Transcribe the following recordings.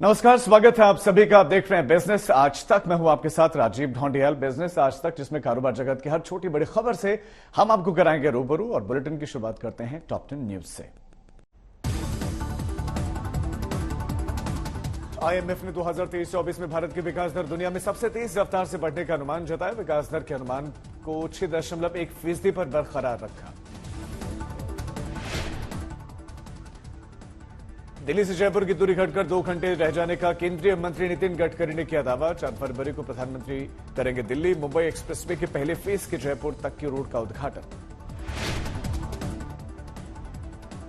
नमस्कार, स्वागत है आप सभी का। आप देख रहे हैं बिजनेस आज तक। मैं हूं आपके साथ राजीव ढोंडियाल। बिजनेस आज तक, जिसमें कारोबार जगत की हर छोटी बड़ी खबर से हम आपको कराएंगे रूबरू। और बुलेटिन की शुरुआत करते हैं टॉप 10 न्यूज से। आईएमएफ ने 2023-24 में भारत की विकास दर दुनिया में सबसे तेज रफ्तार से बढ़ने का अनुमान जताया। विकास दर के अनुमान को 6.1% पर बरकरार रखा। दिल्ली से जयपुर की दूरी घटकर 2 घंटे रह जाने का केंद्रीय मंत्री नितिन गडकरी ने किया दावा। 4 फरवरी को प्रधानमंत्री करेंगे दिल्ली मुंबई एक्सप्रेसवे के पहले फेज के जयपुर तक की रोड का उद्घाटन।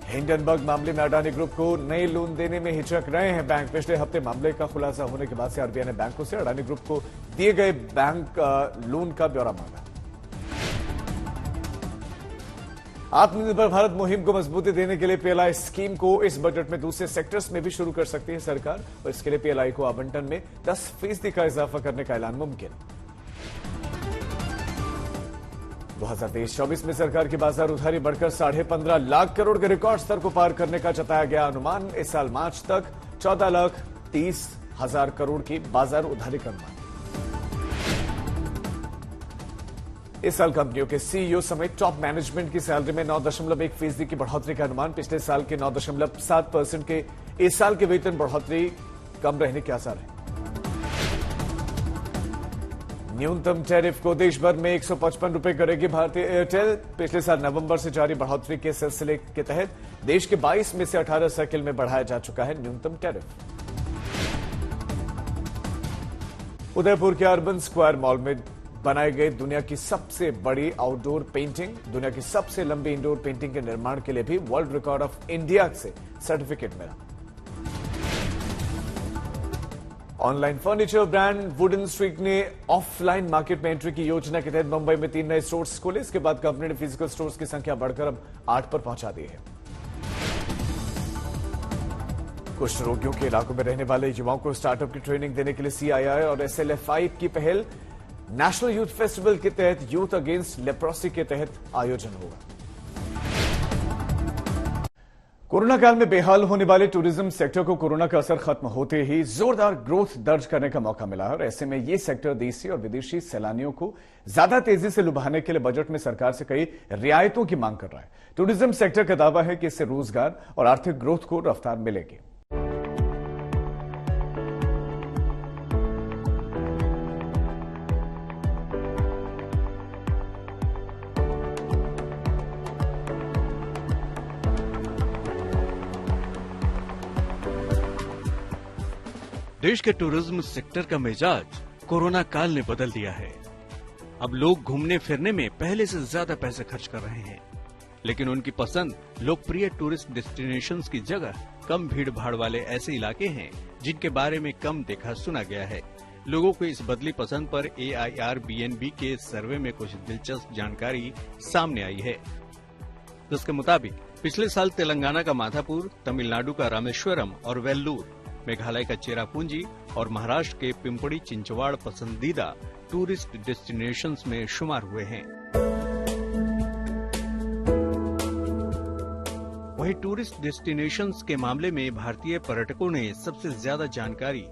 हिंडनबर्ग मामले में अडानी ग्रुप को नए लोन देने में हिचक रहे हैं बैंक। पिछले हफ्ते मामले का खुलासा होने के बाद से आरबीआई ने बैंकों से अडानी ग्रुप को दिए गए बैंक लोन का ब्यौरा मांगा। आत्मनिर्भर भारत मुहिम को मजबूती देने के लिए पीएलआई स्कीम को इस बजट में दूसरे सेक्टर्स में भी शुरू कर सकती है सरकार। और इसके लिए पीएलआई को आवंटन में 10% का इजाफा करने का ऐलान मुमकिन। 2023-24 में सरकार की बाजार उधारी बढ़कर 15.5 लाख करोड़ के रिकॉर्ड स्तर को पार करने का जताया गया अनुमान। इस साल मार्च तक 14,30,000 करोड़ की बाजार उधारी का अनुमान। इस साल कंपनियों के सीईओ समेत टॉप मैनेजमेंट की सैलरी में 9.1% की बढ़ोतरी का अनुमान। पिछले साल के 9.7% के इस साल के वेतन बढ़ोतरी कम रहने के आसार है। न्यूनतम टैरिफ को देश भर में 155 रुपए करेगी भारतीय एयरटेल। पिछले साल नवंबर से जारी बढ़ोतरी के सिलसिले के तहत देश के 22 में से 18 सर्किल में बढ़ाया जा चुका है न्यूनतम टैरिफ। उदयपुर के अर्बन स्क्वायर मॉल में बनाई गई दुनिया की सबसे बड़ी आउटडोर पेंटिंग, दुनिया की सबसे लंबी इंडोर पेंटिंग के निर्माण के लिए भी वर्ल्ड रिकॉर्ड ऑफ इंडिया से सर्टिफिकेट मिला। Online furniture brand wooden street ने ऑफलाइन मार्केट में एंट्री की योजना के तहत मुंबई में 3 नए स्टोर्स खोले। इसके बाद कंपनी ने फिजिकल स्टोर्स की संख्या बढ़कर अब 8 पर पहुंचा दी है। कुष्ठ रोगियों के इलाकों में रहने वाले युवाओं को स्टार्टअप की ट्रेनिंग देने के लिए सीआईआई और एसएलएफआई की पहल नेशनल यूथ फेस्टिवल के तहत यूथ अगेंस्ट लेप्रोसी के तहत आयोजन होगा। कोरोना काल में बेहाल होने वाले टूरिज्म सेक्टर को कोरोना का असर खत्म होते ही जोरदार ग्रोथ दर्ज करने का मौका मिला है। और ऐसे में ये सेक्टर देशी और विदेशी सैलानियों को ज्यादा तेजी से लुभाने के लिए बजट में सरकार से कई रियायतों की मांग कर रहा है। टूरिज्म सेक्टर का दावा है कि इससे रोजगार और आर्थिक ग्रोथ को रफ्तार मिलेगी। देश के टूरिज्म सेक्टर का मिजाज कोरोना काल ने बदल दिया है। अब लोग घूमने फिरने में पहले से ज्यादा पैसे खर्च कर रहे हैं, लेकिन उनकी पसंद लोकप्रिय टूरिस्ट डेस्टिनेशंस की जगह कम भीड़ भाड़ वाले ऐसे इलाके हैं जिनके बारे में कम देखा सुना गया है। लोगों को इस बदली पसंद पर AIRBNB के सर्वे में कुछ दिलचस्प जानकारी सामने आई है, जिसके मुताबिक पिछले साल तेलंगाना का माधापुर, तमिलनाडु का रामेश्वरम और वेल्लूर, मेघालय का चेरापूंजी और महाराष्ट्र के पिंपड़ी चिंचवाड़ पसंदीदा टूरिस्ट डेस्टिनेशंस में शुमार हुए हैं। वहीं टूरिस्ट डेस्टिनेशंस के मामले में भारतीय पर्यटकों ने सबसे ज्यादा जानकारी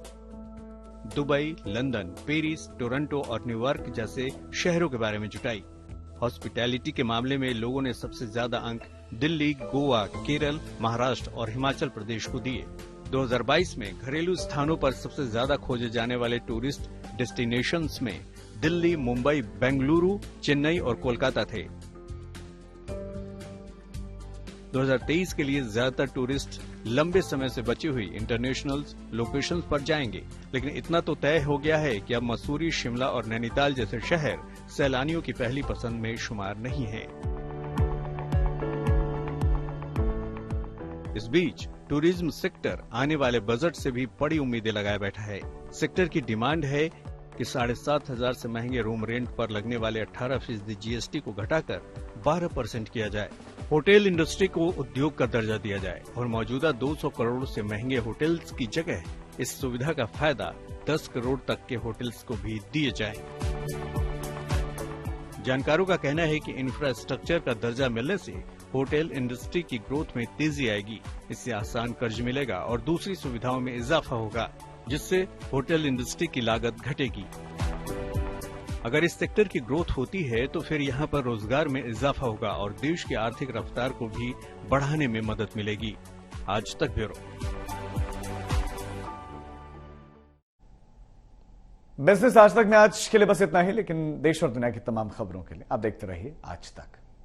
दुबई, लंदन, पेरिस, टोरंटो और न्यूयॉर्क जैसे शहरों के बारे में जुटाई। हॉस्पिटैलिटी के मामले में लोगों ने सबसे ज्यादा अंक दिल्ली, गोवा, केरल, महाराष्ट्र और हिमाचल प्रदेश को दिए। 2022 में घरेलू स्थानों पर सबसे ज्यादा खोजे जाने वाले टूरिस्ट डेस्टिनेशंस में दिल्ली, मुंबई, बेंगलुरु, चेन्नई और कोलकाता थे। 2023 के लिए ज्यादातर टूरिस्ट लंबे समय से बची हुई इंटरनेशनल लोकेशंस पर जाएंगे, लेकिन इतना तो तय हो गया है कि अब मसूरी, शिमला और नैनीताल जैसे शहर सैलानियों की पहली पसंद में शुमार नहीं है। इस बीच टूरिज्म सेक्टर आने वाले बजट से भी बड़ी उम्मीदें लगाए बैठा है। सेक्टर की डिमांड है कि 7,500 से महंगे रूम रेंट पर लगने वाले 18% GST को घटाकर 12% किया जाए। होटल इंडस्ट्री को उद्योग का दर्जा दिया जाए और मौजूदा 200 करोड़ से महंगे होटल्स की जगह इस सुविधा का फायदा 10 करोड़ तक के होटल्स को भी दिए जाए। जानकारों का कहना है कि इंफ्रास्ट्रक्चर का दर्जा मिलने से होटल इंडस्ट्री की ग्रोथ में तेजी आएगी। इससे आसान कर्ज मिलेगा और दूसरी सुविधाओं में इजाफा होगा, जिससे होटल इंडस्ट्री की लागत घटेगी। अगर इस सेक्टर की ग्रोथ होती है तो फिर यहाँ पर रोजगार में इजाफा होगा और देश की आर्थिक रफ्तार को भी बढ़ाने में मदद मिलेगी। आज तक ब्यूरो। बिजनेस आज तक में आज के लिए बस इतना ही, लेकिन देश और दुनिया की तमाम खबरों के लिए आप देखते रहिए आज तक।